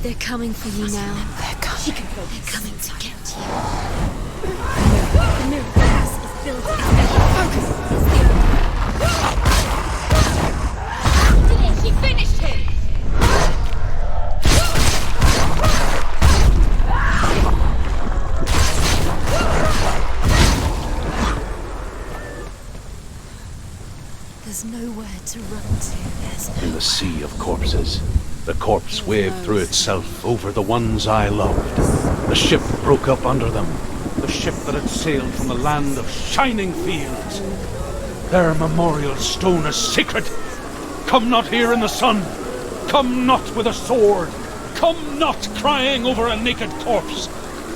They're coming for you now. They're coming to get you. The mirror glass is built in focus. She finished him! There's nowhere to run to. In the sea of corpses, the corpse waved through itself over the ones I loved. The ship broke up under them. The ship that had sailed from the land of shining fields. Their memorial stone is sacred. Come not here in the sun. Come not with a sword. Come not crying over a naked corpse.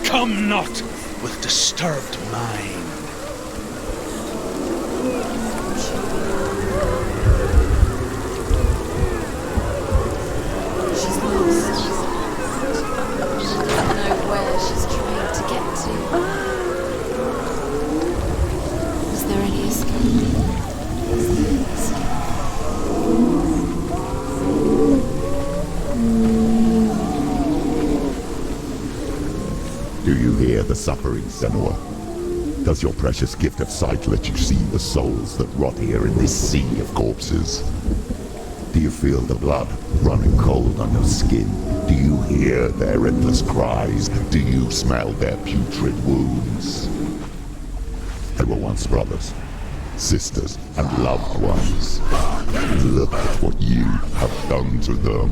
Come not with disturbed mind. The suffering, Senua. Does your precious gift of sight let you see the souls that rot here in this sea of corpses? Do you feel the blood running cold on your skin? Do you hear their endless cries? Do you smell their putrid wounds? They were once brothers, sisters, and loved ones. Look at what you have done to them.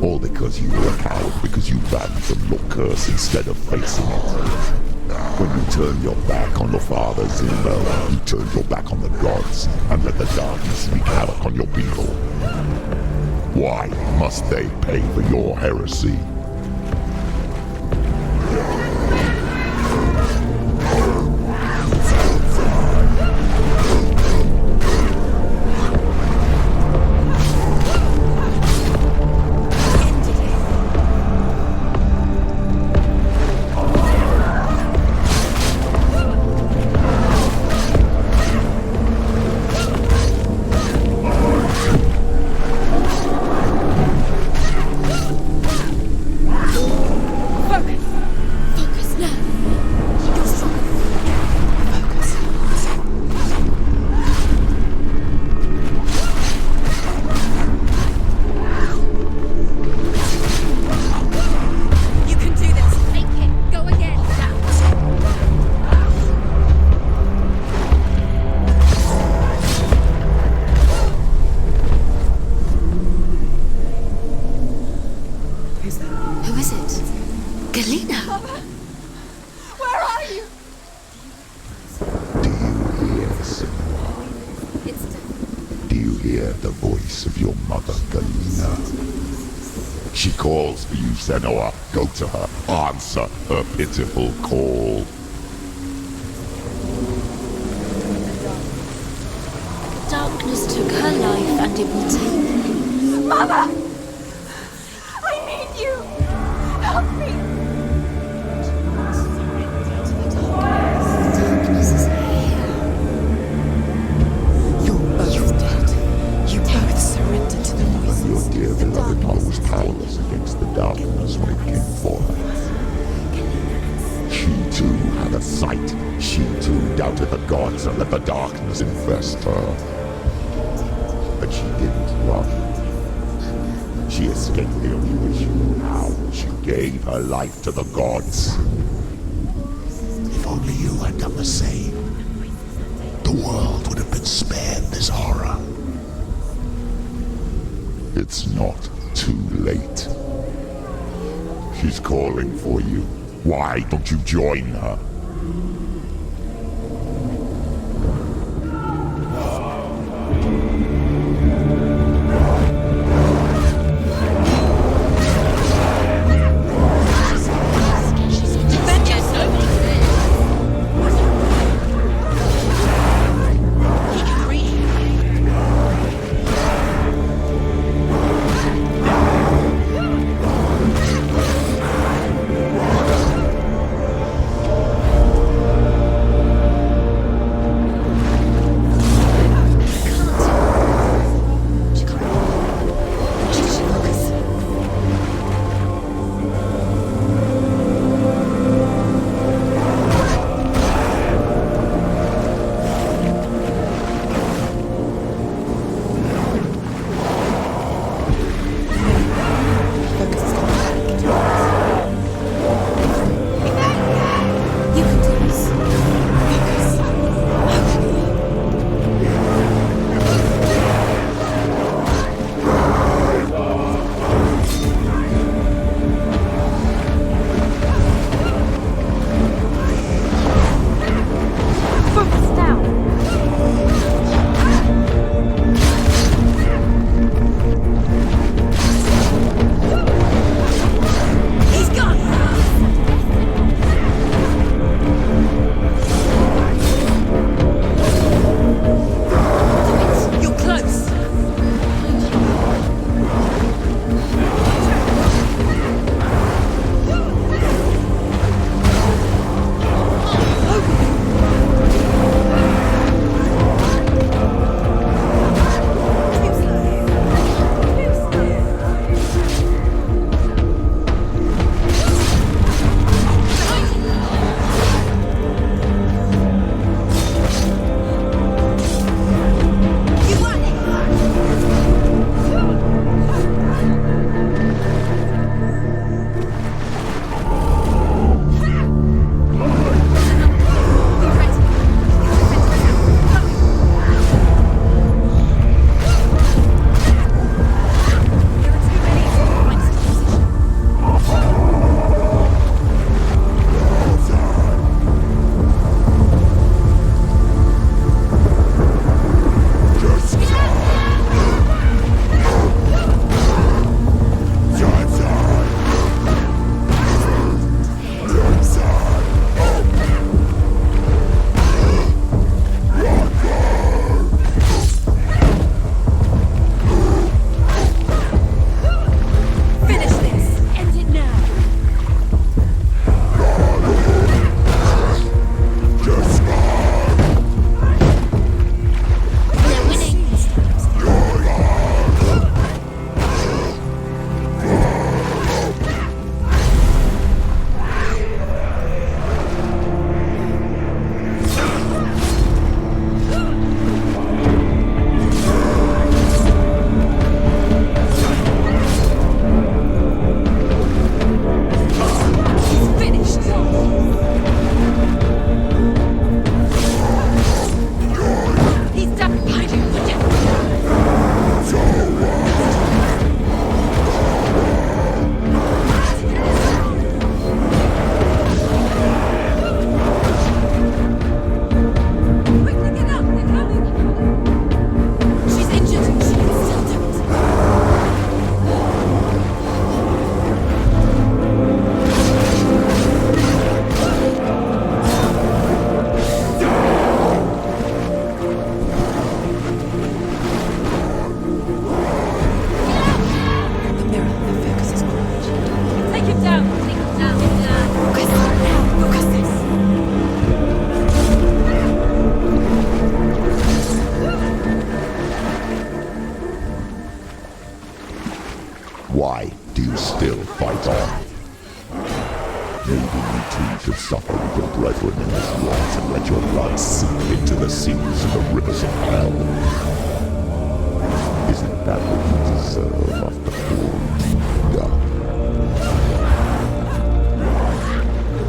All because you were a coward, because you ran from your curse instead of facing it. When you turned your back on your father, Zimbo, you turned your back on the gods, and let the darkness wreak havoc on your people. Why must they pay for your heresy? Senua, go to her, answer her pitiful call. Darkness took her life and it will take you. Mother! I need you! Help me! Darkness is here. You're both dead. You both surrendered to the voices. Your dear beloved mother was powerless against the darkness when it came for her. She too had a sight. She too doubted the gods and let the darkness infest her. But she didn't run. She escaped the only way she knew how. She gave her life to the gods. If only you had done the same, the world would have been spared this horror. It's not too late. She's calling for you. Why don't you join her? Why do you still fight on? Maybe you too should suffer with your brethren in this world and let your blood seep into the seas and the rivers of hell. Isn't that what you deserve after all done?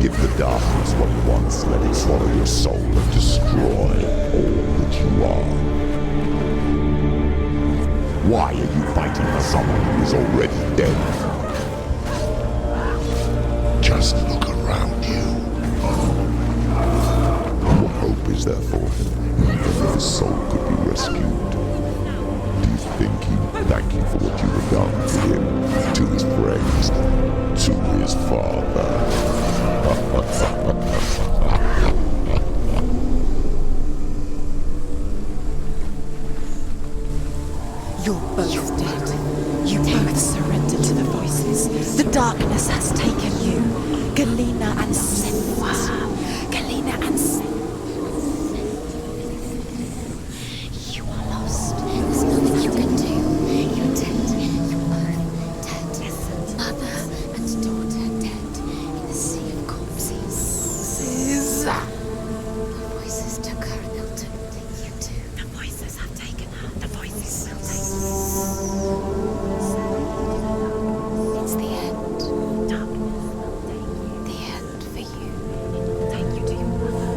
Give the darkness what it wants, let it swallow your soul and destroy all that you are. Why are you fighting for someone who is already dead? Just look around you. What hope is there for him, even if his soul could be rescued? Do you think he'd thank you for what you have done to him, to his friends, to his father? You're both dead. You both surrendered to the voices. The darkness has taken you. Galena and Senua. Galena and You are lost. There's nothing you can do. You're dead. You're both dead. Mother and daughter dead in the sea of corpses. The voices took her and they'll take you too. The voices have taken her. The voices will take It's the end. The end for you. take you to your mother.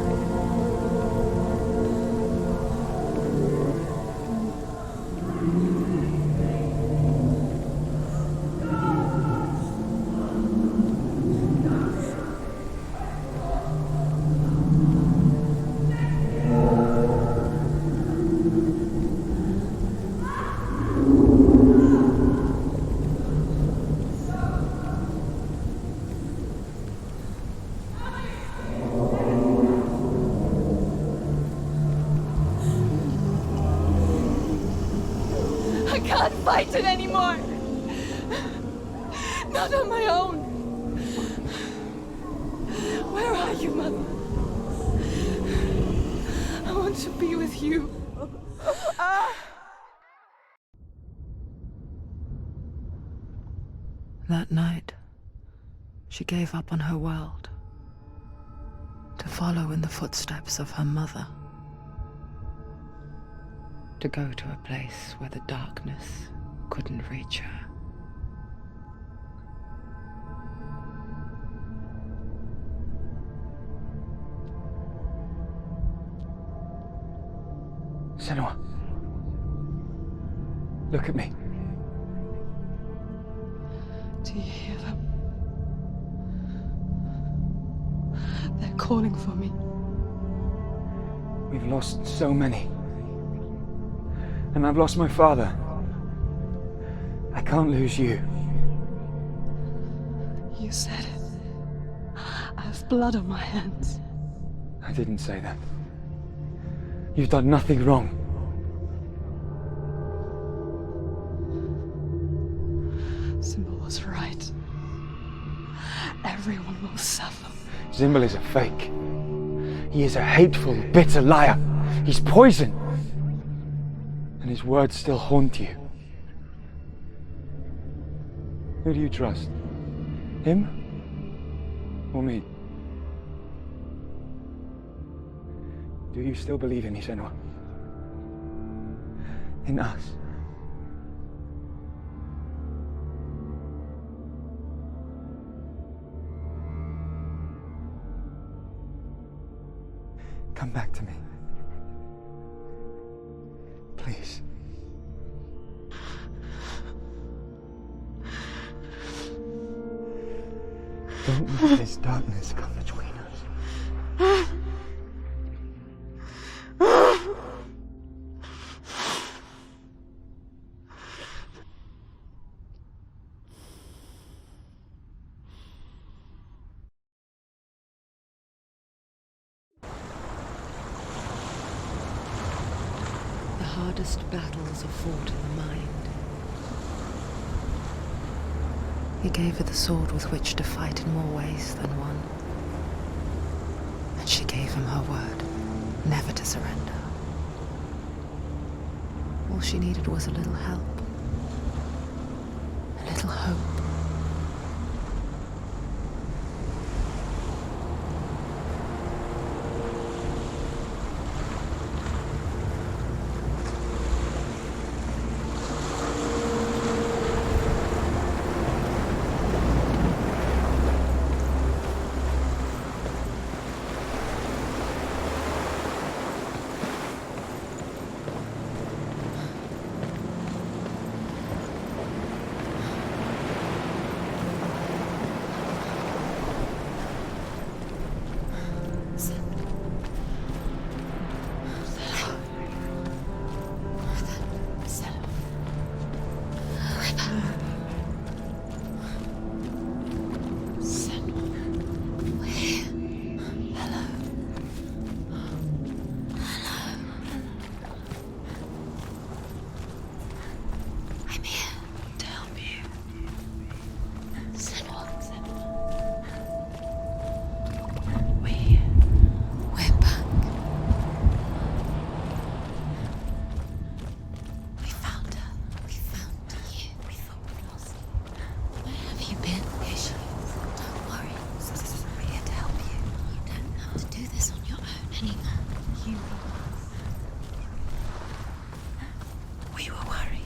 I can't fight it anymore. Not on my own. Where are you, Mother? I want to be with you. That night, she gave up on her world to follow in the footsteps of her mother. To go to a place where the darkness couldn't reach her. Senua. Look at me. Do you hear them? They're calling for me. We've lost so many. And I've lost my father. I can't lose you. You said it. I have blood on my hands. I didn't say that. You've done nothing wrong. Symbol was right. Everyone will suffer. Zimbel is a fake. He is a hateful, bitter liar. He's poison. And his words still haunt you. Who do you trust? Him? Or me? Do you still believe in me, Senua? In us? Come back to me. Please. Don't let this darkness come between us. The hardest battles are fought in the mind. He gave her the sword with which to fight in more ways than one. And she gave him her word, never to surrender. All she needed was a little help. A little little hope.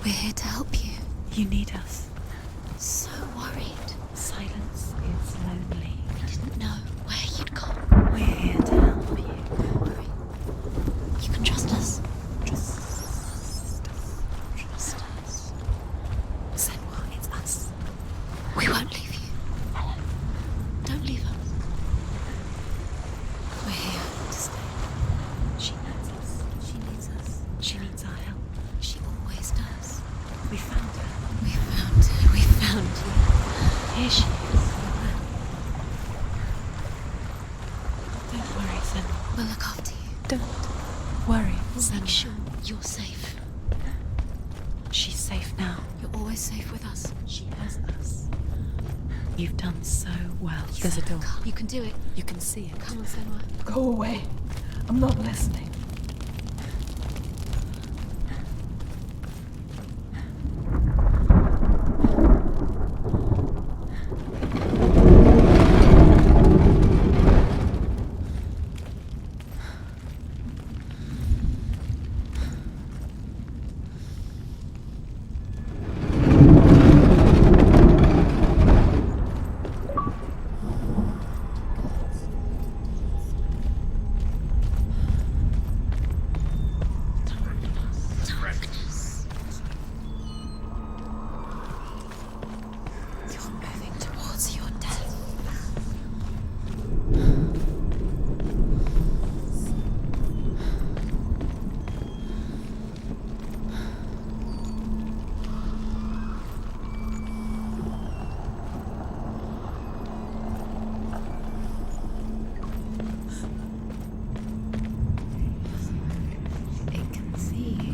We're here to help you. You need us. So worried. Silence is lonely. We didn't know where you'd gone. We're here to help you. Don't worry. You can trust us. Trust us. Senua, it's us. We won't leave you. Don't leave us. We're here to stay. She needs us. She needs us. She needs our help. She always does. We found her. We found her. We found you. Here she is. Don't worry, Senua. We'll look after you. Don't worry, We'll make Senua. sure you're safe. She's safe now. You're always safe with us. She has us. You've done so well. There's a door. Come. You can do it. You can see it. Come on, Senua. Go away. I'm not listening. Darkness. You're moving towards your death. It can see you.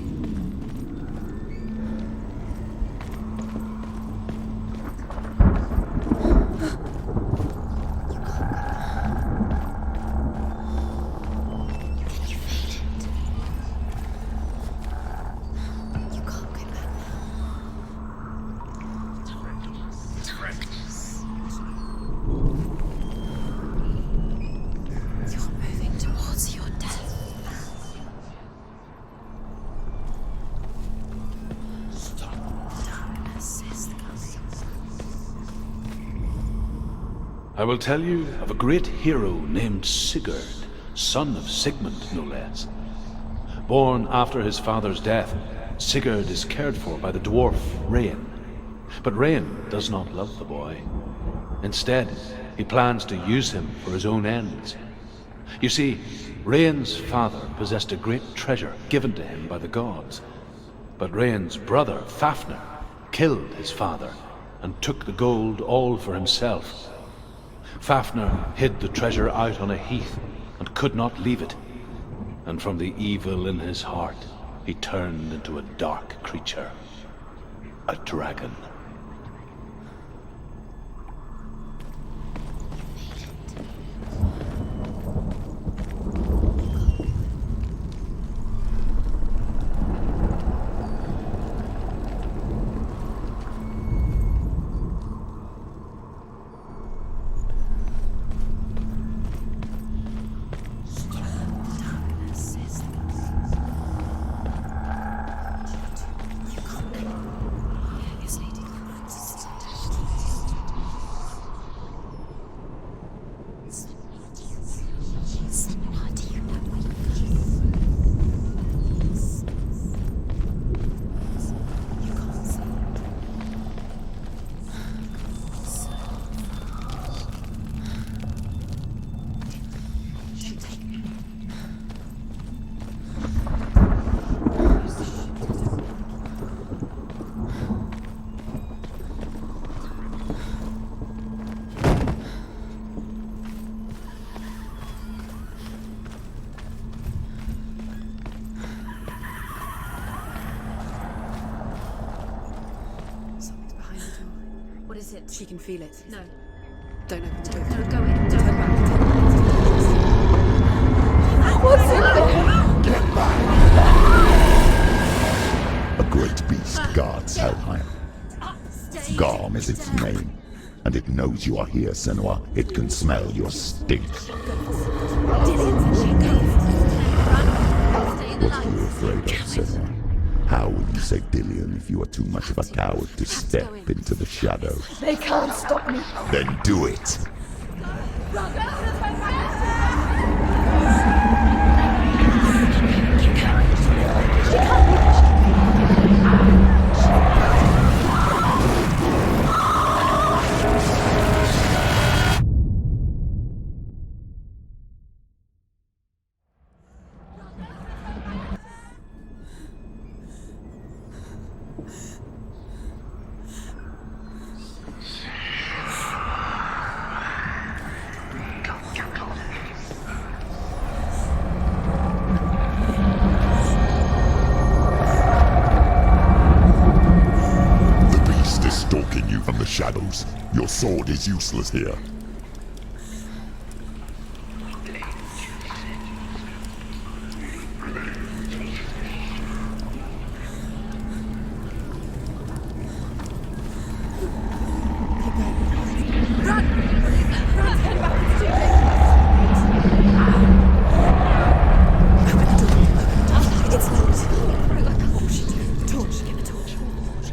Can you feel it? You can't go back now. Darkness. You're moving towards your death. Darkness is coming. I will tell you of a great hero named Sigurd, son of Sigmund, no less. Born after his father's death, Sigurd is cared for by the dwarf Rain. But Rain does not love the boy. Instead, he plans to use him for his own ends. You see, Rain's father possessed a great treasure given to him by the gods. But Rain's brother, Fafnir, killed his father and took the gold all for himself. Fafnir hid the treasure out on a heath and could not leave it. And from the evil in his heart, he turned into a dark creature, a dragon. What is it? She can feel it. No. Don't open the door. No, go in. Don't. Turn back. What's in there? A great beast guards Helheim. Garm is its name, and it knows you are here, Senua. It can smell your stink. What are you afraid of, Senua? How will you save Dillion if you are too much of a coward to step into the shadows? They can't stop me. Then do it! Stalking you from the shadows. Your sword is useless here.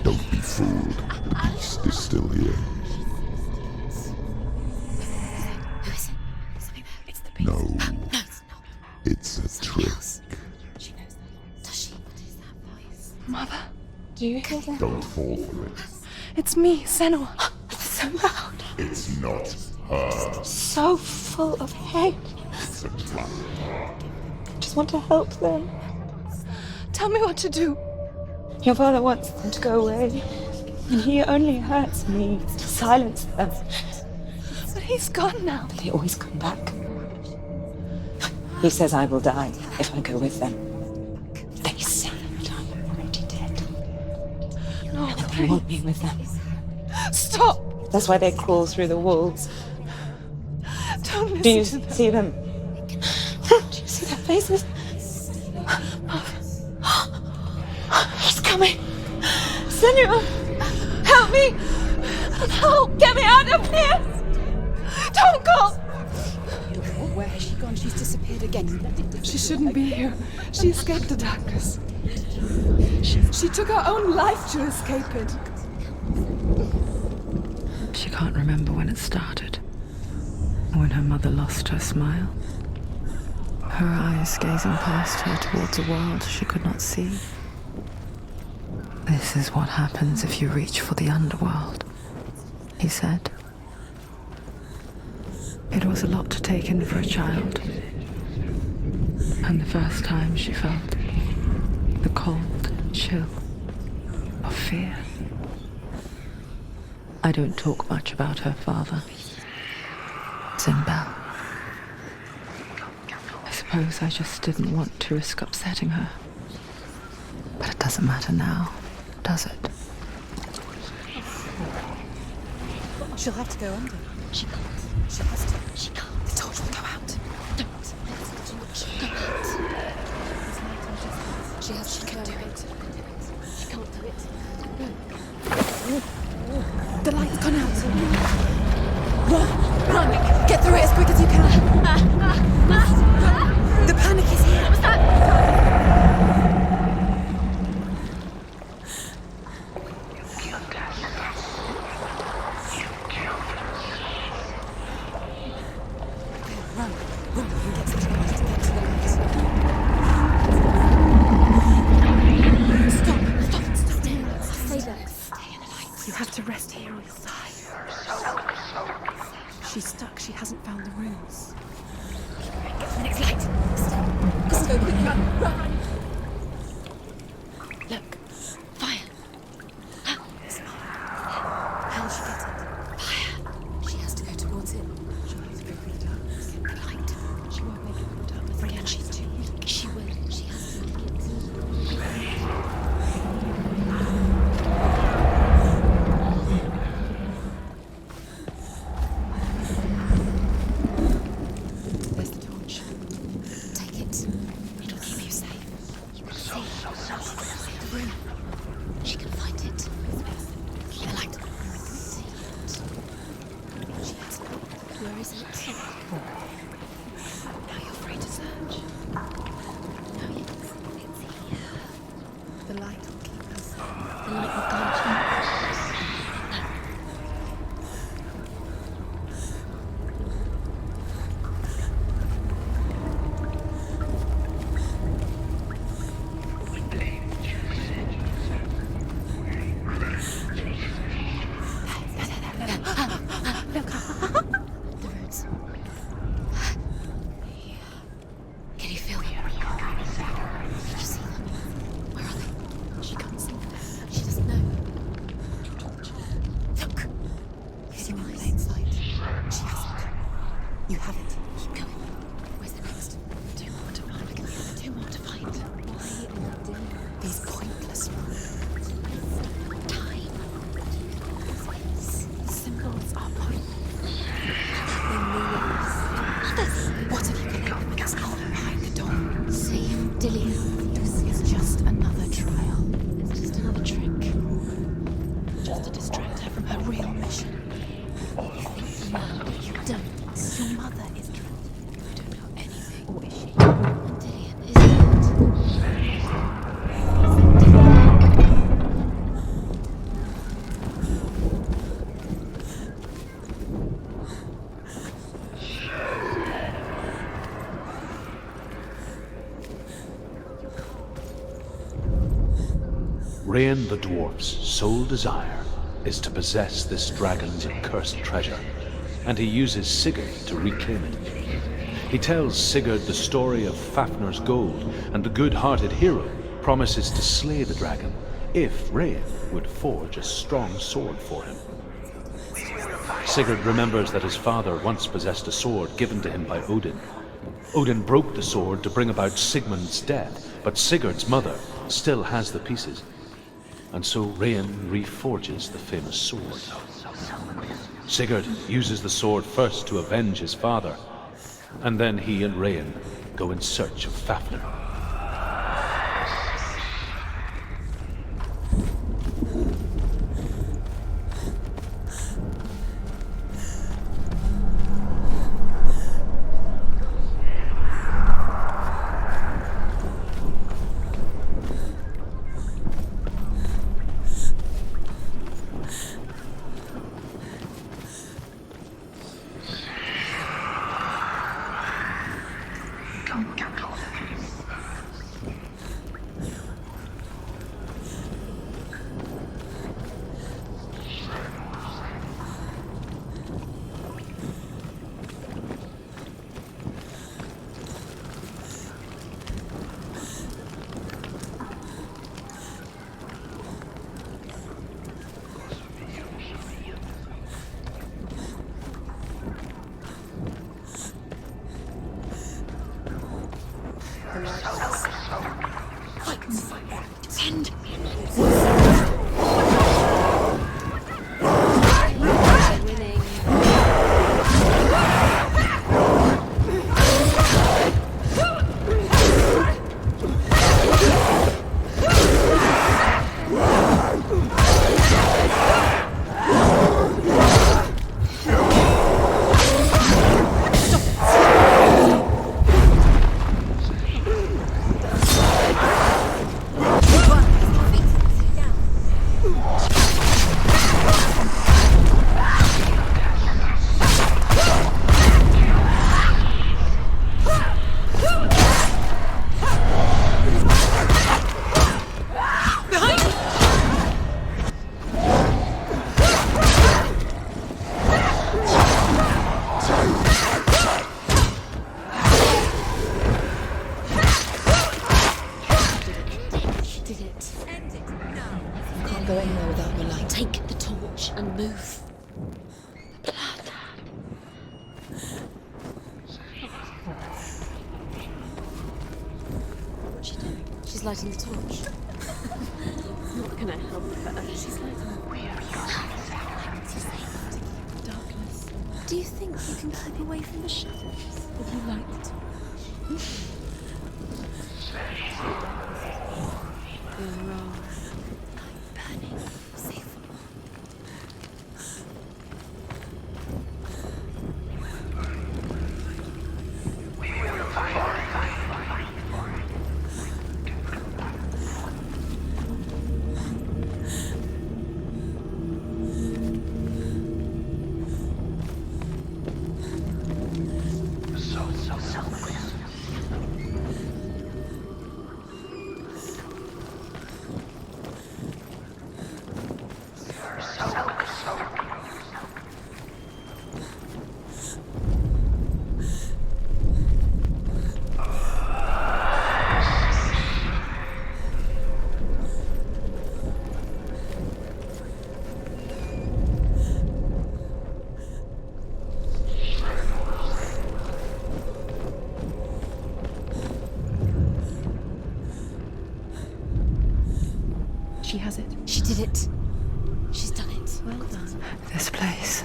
Don't be fooled. The beast is still here. No. No, it's not. It's a trick. She knows that. Does she? What is that voice? Mother, do you hear that? Don't fall for it. It's me, Senua. It's so loud. It's not her. So full of hate. It's a trap. I just want to help them. Tell me what to do. Your father wants them to go away, and he only hurts me to silence them. But he's gone now. They always come back. He says I will die if I go with them. They say that I'm already dead. No, and they want me with them. Stop! That's why they crawl through the walls. Don't listen Do you to them. see them? Do you see their faces? He's coming! Senua! Help me! Help! Get me out of here! Don't go! Where has she gone? She's disappeared again. She shouldn't be here. She escaped the darkness. She took her own life to escape it. She can't remember when it started. When her mother lost her smile. Her eyes gazing past her towards a world she could not see. This is what happens if you reach for the underworld, he said. It was a lot to take in for a child. And the first time she felt the cold chill of fear. I don't talk much about her father, Zimbel. I suppose I just didn't want to risk upsetting her. But it doesn't matter now, does it? She'll have to go under. She can't. She has to. She can't. The torch will go out. Don't. She can't. She has to She can do it. She can't do it. The light's gone out. Run! Get through it as quick as you can. The panic is here. What was that? Run. Run. Get to the light. Get to the light. Stop. Stay there. Stay in the light. You have to rest here or you'll die. She's stuck. She hasn't found the rooms. Get to the next light. Let's go quick. Run. Look. Fire. How'll she get it? Fire. She has to go towards it. She'll have to go through the darkness. The light. She won't make it through the darkness again. She's too weak. She will. She has to make it. You have it. Keep going. Where's the next? Two more to find. Two more to find. Why These pointless ones. time? Symbols are pointless. Others! What have you collected against Hela behind the door? See, Dillian. This is just another trial. It's just another trick. Just to distract her from her real mission. No, you don't. Your mother is You don't know anything. or is she? Dillian, isn't it? Rain the dwarf's sole desire is to possess this dragon's accursed treasure, and he uses Sigurd to reclaim it. He tells Sigurd the story of Fafnir's gold, and the good-hearted hero promises to slay the dragon if Rain would forge a strong sword for him. Sigurd remembers that his father once possessed a sword given to him by Odin. Odin broke the sword to bring about Sigmund's death, but Sigurd's mother still has the pieces. And so Rain reforges the famous sword. Sigurd uses the sword first to avenge his father, and then he and Rain go in search of Fafnir. End. Winning. Go anywhere without your light. Take the torch and move. What's she doing? She's lighting the torch. Not gonna help her. She's lighting the darkness. Do you think you can keep away from the shadows if you light the torch? You're wrong. I'm burning. Safe. She has it. She did it. She's done it. Well done. This place.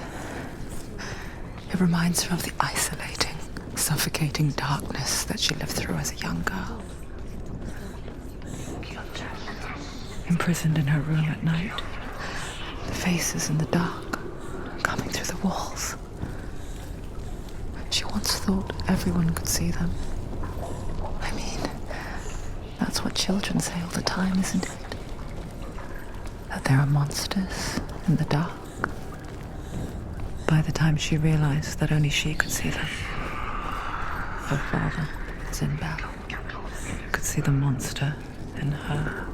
It reminds her of the isolating, suffocating darkness that she lived through as a young girl. Imprisoned in her room at night, the faces in the dark, coming through the walls. She once thought everyone could see them. I mean, that's what children say all the time, isn't it? That there are monsters in the dark. By the time she realized that only she could see them, her father, Zinbel, could see the monster in her.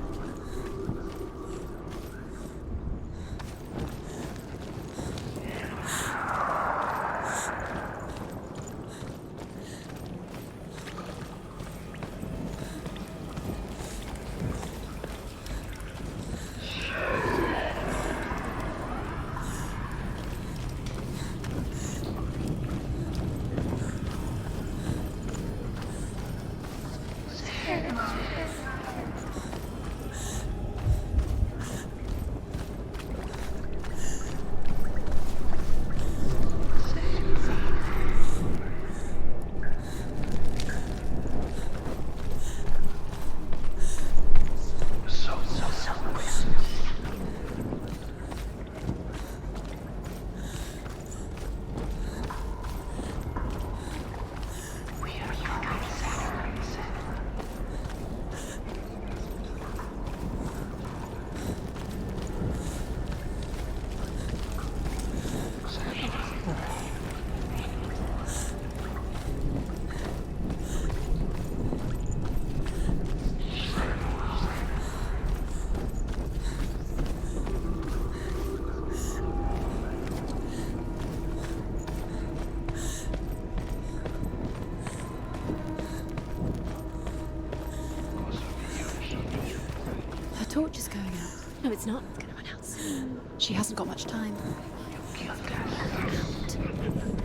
Torch is going out. No, it's not. It's going to run out soon. She hasn't got much time.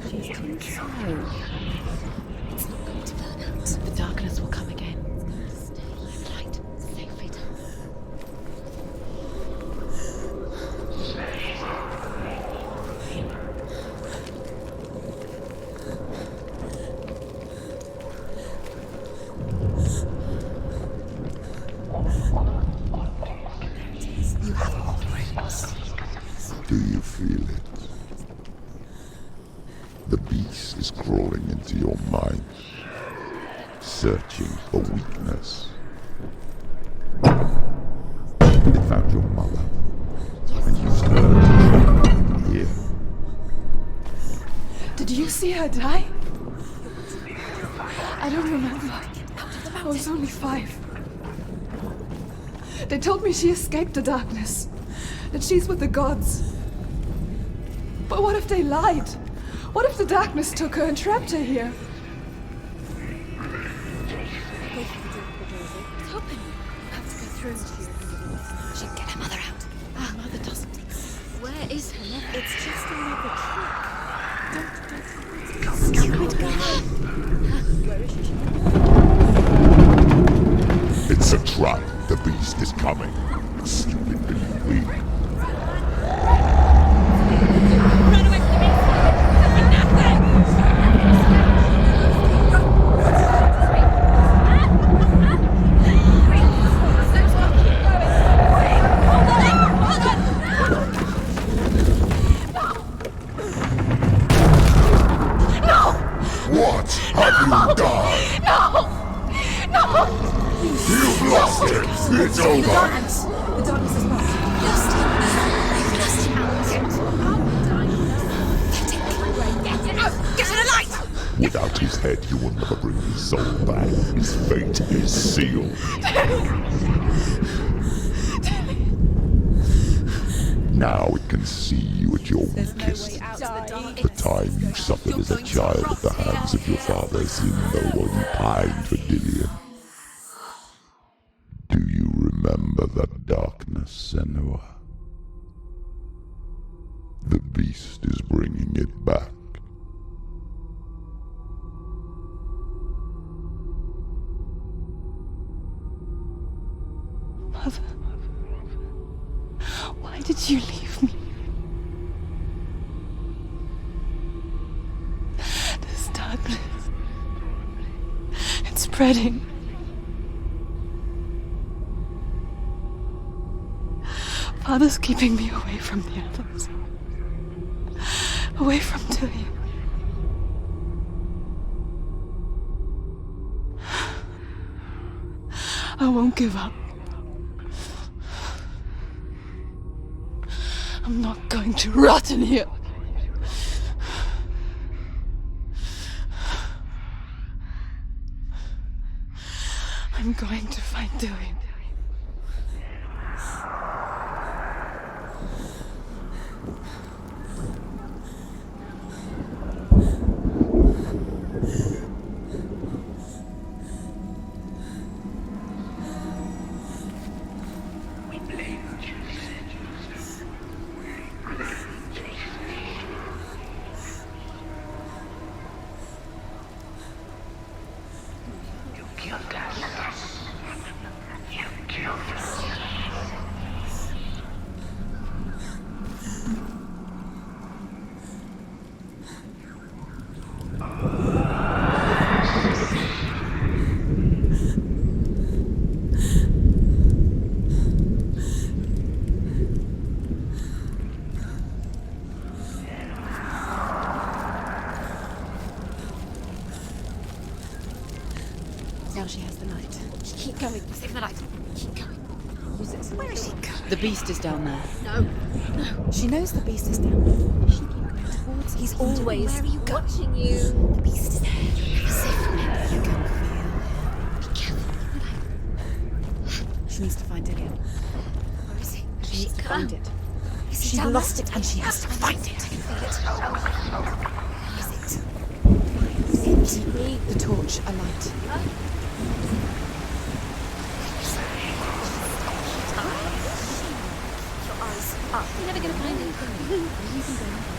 She's too slow. It's not going to burn out. The darkness will come again. It's going to stay light, safely done. Do you feel it? The beast is crawling into your mind, searching for weakness. It found your mother and used her to keep you here. Did you see her die? I don't remember. I was only 5. They told me she escaped the darkness, that she's with the gods. But what if they lied? What if the darkness took her and trapped her here? It's open. You have to go through. She can get her mother out. Her mother doesn't exist. Where is her mother? It's just another trick. It's a trap. The beast is coming. Stupidly weak. Run away from the beast! What have you done? No! You've lost it! It's over! The darkness is not. Lost him! Get it out! Get to the light! Without his head, you will never bring his soul back. His fate is sealed. Now it can see you at your weakest. The time you suffered as a child at the hands of your father Zinbel while you pined for Dillion. Do you remember that darkness, Senua? The beast is bringing it back. Mother. spreading. Father's keeping me away from the others. Away from Tilly. I won't give up. I'm not going to rot in here. I'm going to find Tilly. Now she has the light. Keep going. Save the light. Keep going. Use it. Where is she going? The beast is down there. No. No. She knows the beast is down there. She keep going towards He's him. always Where are you watching you? The beast is there. You're never safe from him. You can feel. Be careful. She needs to find it again. Where is he? She needs to find it. Is he She down lost there? it and she has to find it. I can feel it. Where is it? The torch, a light. Your eyes up. You're never going to find anything. She's so weak.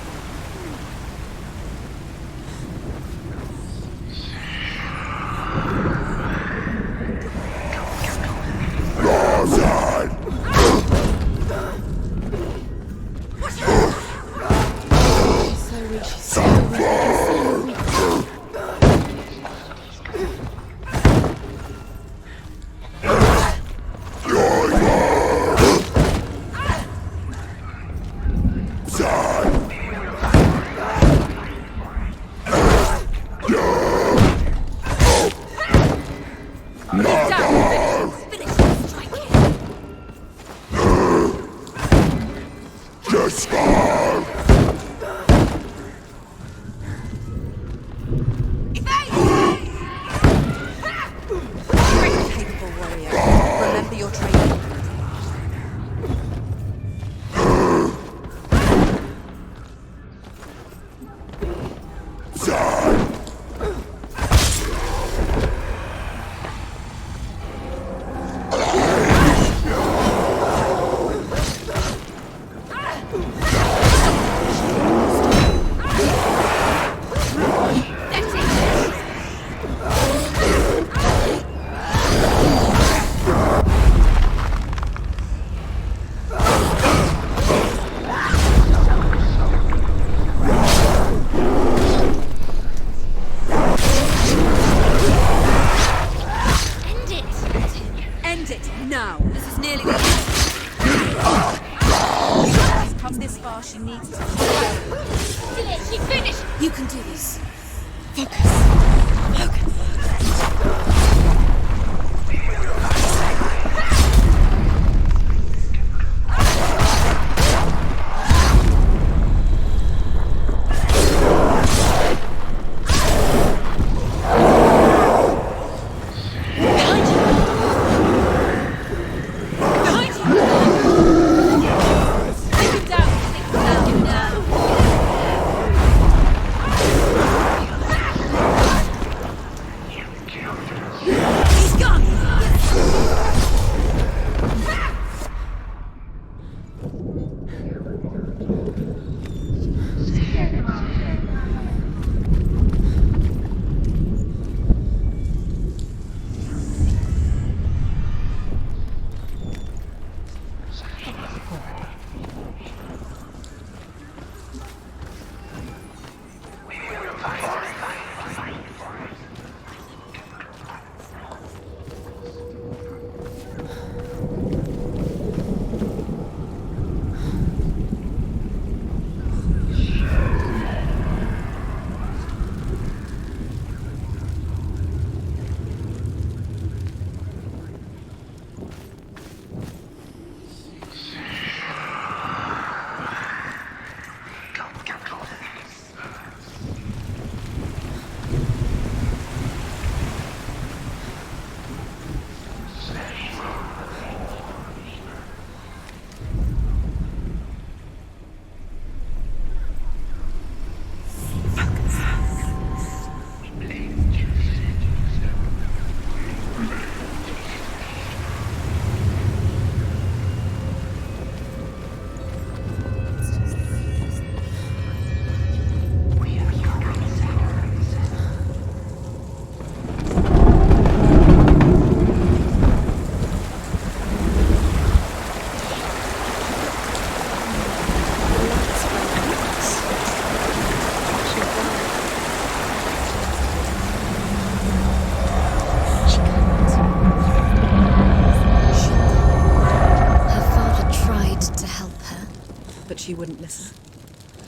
She's so weak. Capable warrior. Remember your training. End it now. This is nearly the She's come this far, she needs to. She finished. You can do this. Focus.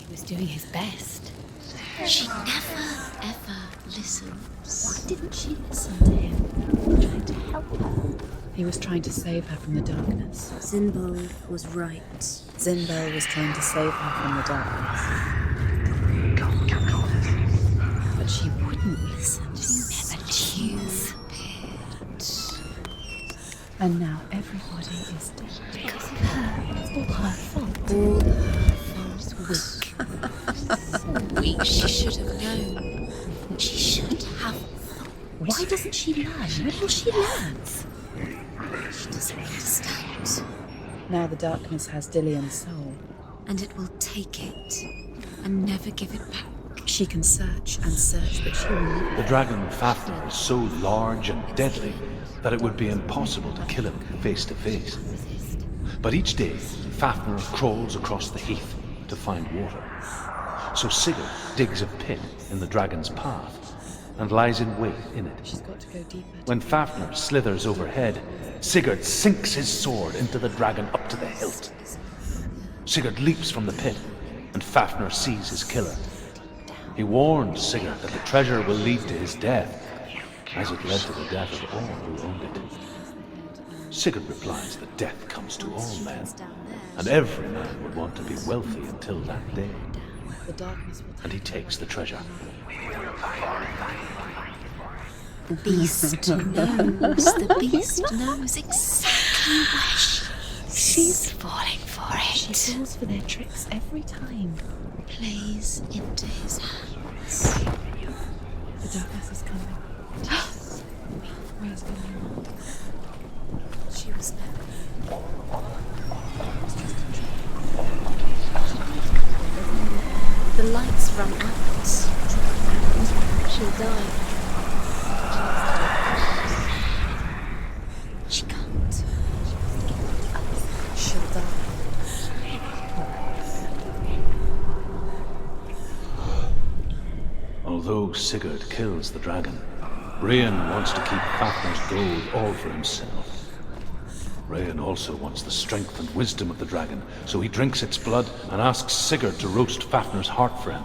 He was doing his best. She never, ever listens. Why didn't she listen to him? Trying to help her. He was trying to save her from the darkness. Zinbal was right. Zinbal was trying to save her from the darkness. But she wouldn't listen. She never choose. And now everybody is dead. Because of her. It's all her fault. All her fault. Weak. Weak. She should have known. She should have thought. Why doesn't she learn? When will she learn? She doesn't understand. Now the darkness has Dillian's soul. And it will take it and never give it back. She can search and search, but she will never. The dragon Fafnir is so large and deadly that it would be impossible to kill him face to face. But each day, Fafnir crawls across the heath to find water. So Sigurd digs a pit in the dragon's path and lies in wait in it. She's got to go deeper. When Fafnir slithers overhead, Sigurd sinks his sword into the dragon up to the hilt. Sigurd leaps from the pit, and Fafnir sees his killer. He warns Sigurd that the treasure will lead to his death, as it led to the death of all who owned it. Sigurd replies that death comes to all men, and every man would want to be wealthy until that day. The darkness will And he takes the treasure. The beast knows. The beast knows exactly where she is. She's falling for it. She falls for their tricks every time. Plays into his hands. The darkness is coming. Where's going? She was never. The lights run out. She'll die. She can't. She'll die. Although Sigurd kills the dragon, Rayan wants to keep Fafnir's gold all for himself. Rayan also wants the strength and wisdom of the dragon, so he drinks its blood and asks Sigurd to roast Fafnir's heart for him.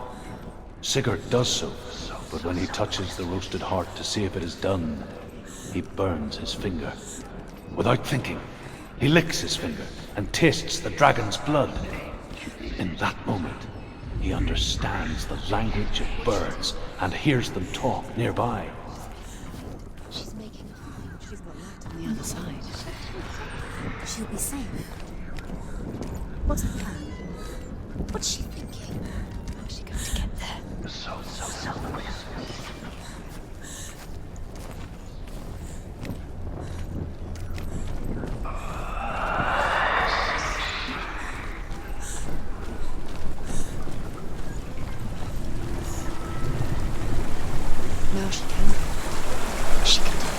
Sigurd does so, but when he touches the roasted heart to see if it is done, he burns his finger. Without thinking, he licks his finger and tastes the dragon's blood. In that moment, he understands the language of birds and hears them talk nearby. She's making a hide. She's got light on the other side. She'll be safe. What's the plan? What's she thinking? How's she going to get there? Now she can. She can do it.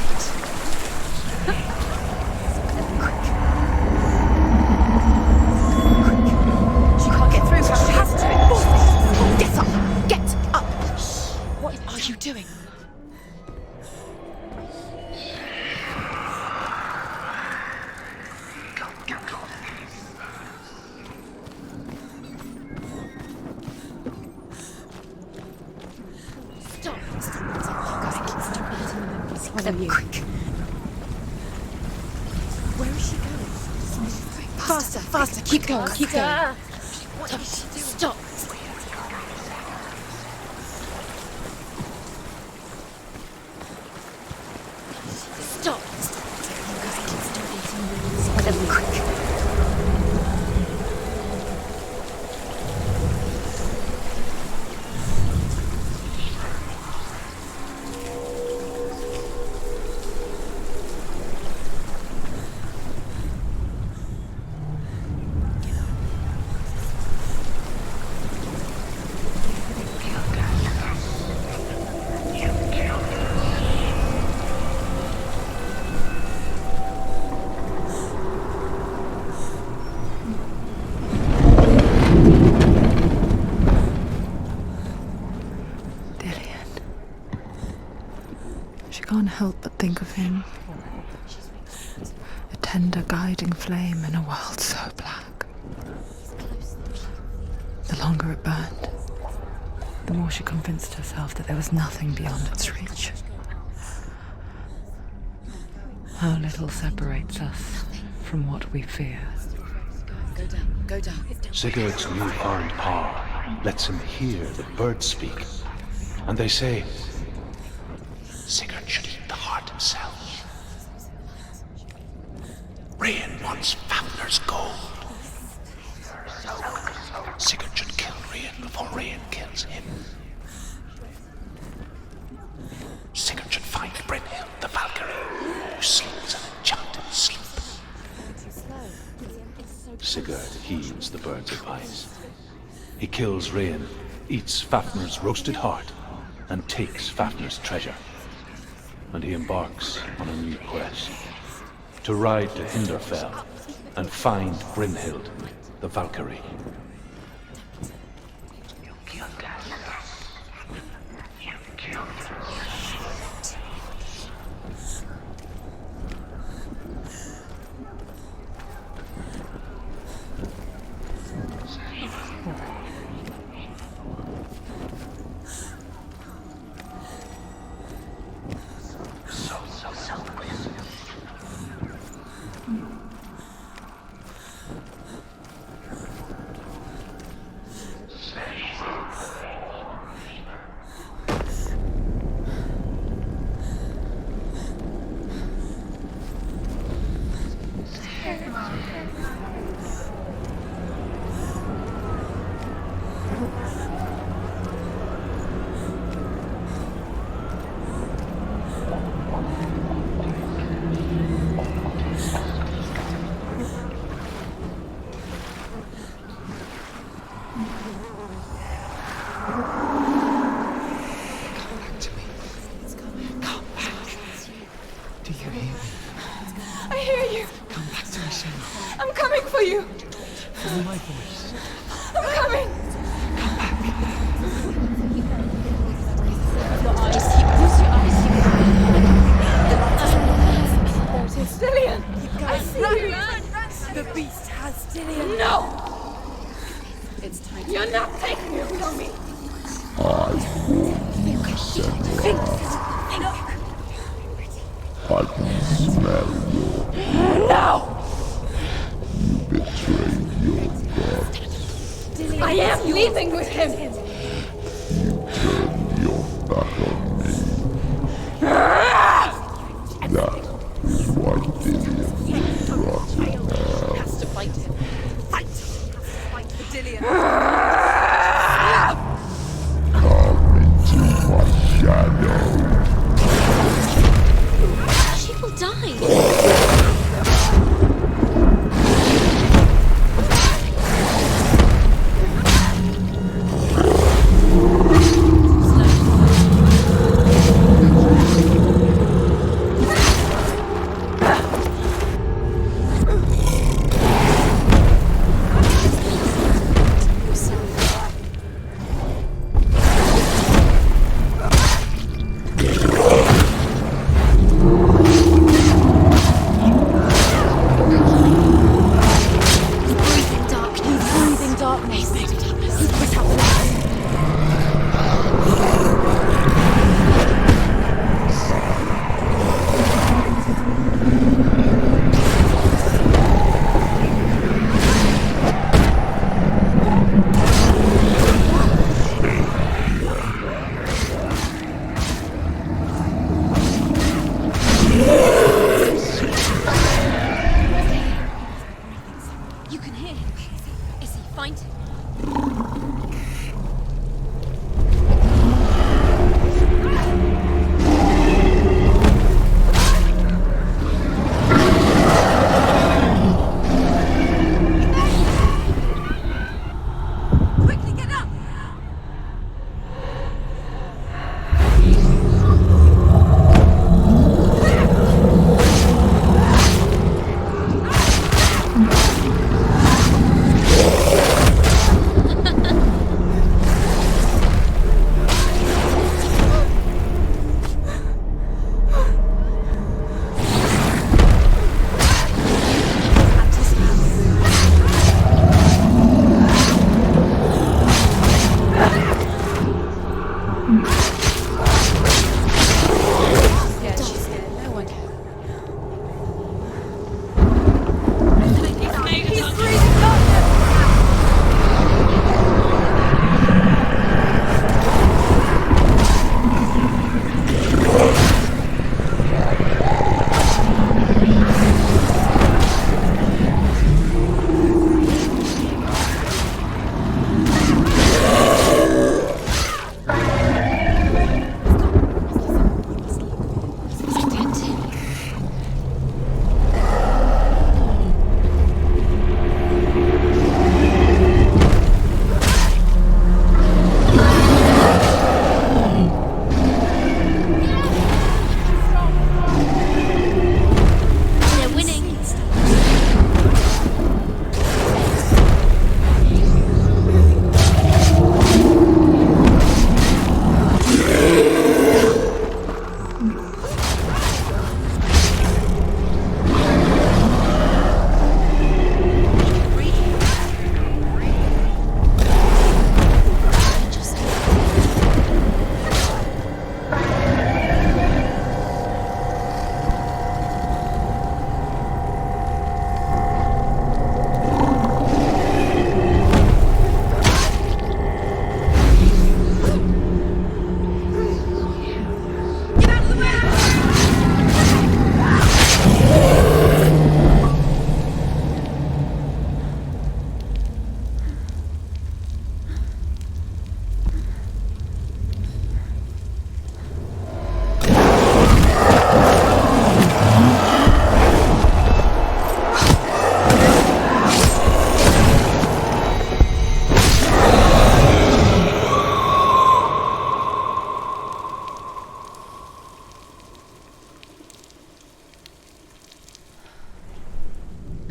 She can't get through, so she has to. Get up! Get up! What are you doing? Stop. Stop. Quick. Where is she going? Faster, faster, keep going, keep going. What is she doing? Stop. Stop. Quick. Can't help but think of him. A tender guiding flame in a world so black. The longer it burned, the more she convinced herself that there was nothing beyond its reach. How little separates us from what we fear. Go down, go down. Sigurd's newfound power lets him hear the birds speak. And they say, Sigurd should eat the heart himself. Rian wants Fafnir's gold. Sigurd should kill Rian before Rian kills him. Sigurd should find Brynhild, the Valkyrie, who sleeps an enchanted sleep. Sigurd heeds the bird's advice. He kills Rian, eats Fafnir's roasted heart, and takes Fafnir's treasure. And he embarks on a new quest, to ride to Hinderfell and find Brynhild, the Valkyrie.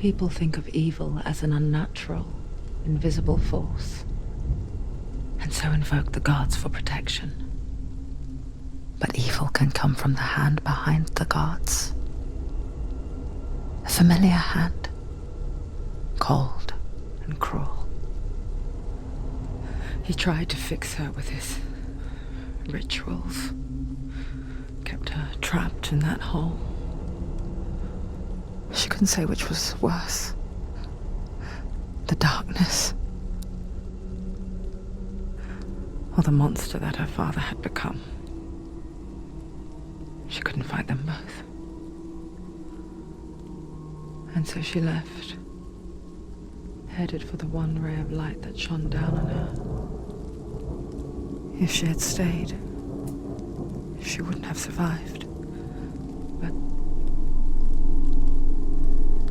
people think of evil as an unnatural, invisible force, and so invoke the gods for protection. But evil can come from the hand behind the gods. A familiar hand, cold and cruel. He tried to fix her with his rituals, kept her trapped in that hole. She couldn't say which was worse. The darkness, or the monster that her father had become. She couldn't fight them both. And so she left, headed for the one ray of light that shone down on her. If she had stayed, she wouldn't have survived. But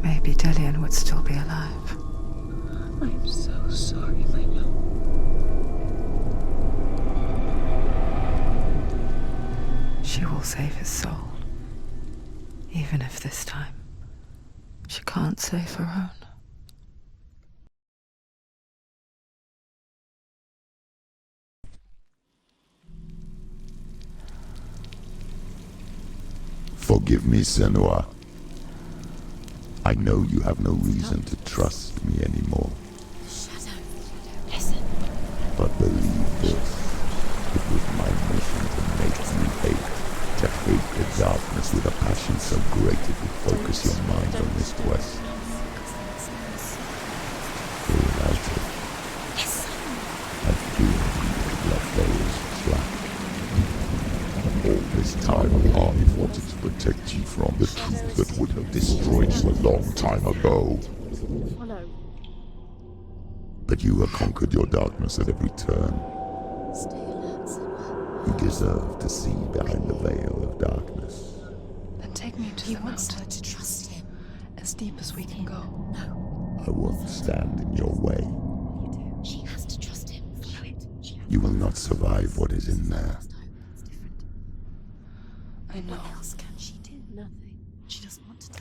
maybe Dillian would still be alive. I'm so sorry, my love. She will save his soul, even if this time she can't save her own. Forgive me, Senua. I know you have no reason to trust me anymore. Shadow, listen. But believe this, it was my mission to make you hate. To hate the darkness with a passion so great it would focus your mind on this quest. For without it, I fear you would let those slack. All this time I hardly wanted to protect you from the truth that would have destroyed you a long time ago. But you have conquered your darkness at every turn. Stay alert, Senua. You deserve to see behind the veil of darkness. Then take me to He the wants mountain, her to trust him. as deep as we can go. No, I won't stand in your way. she has to trust him. Follow it. You will not survive what is in there. I know. What else can she do? Nothing. She doesn't want to die.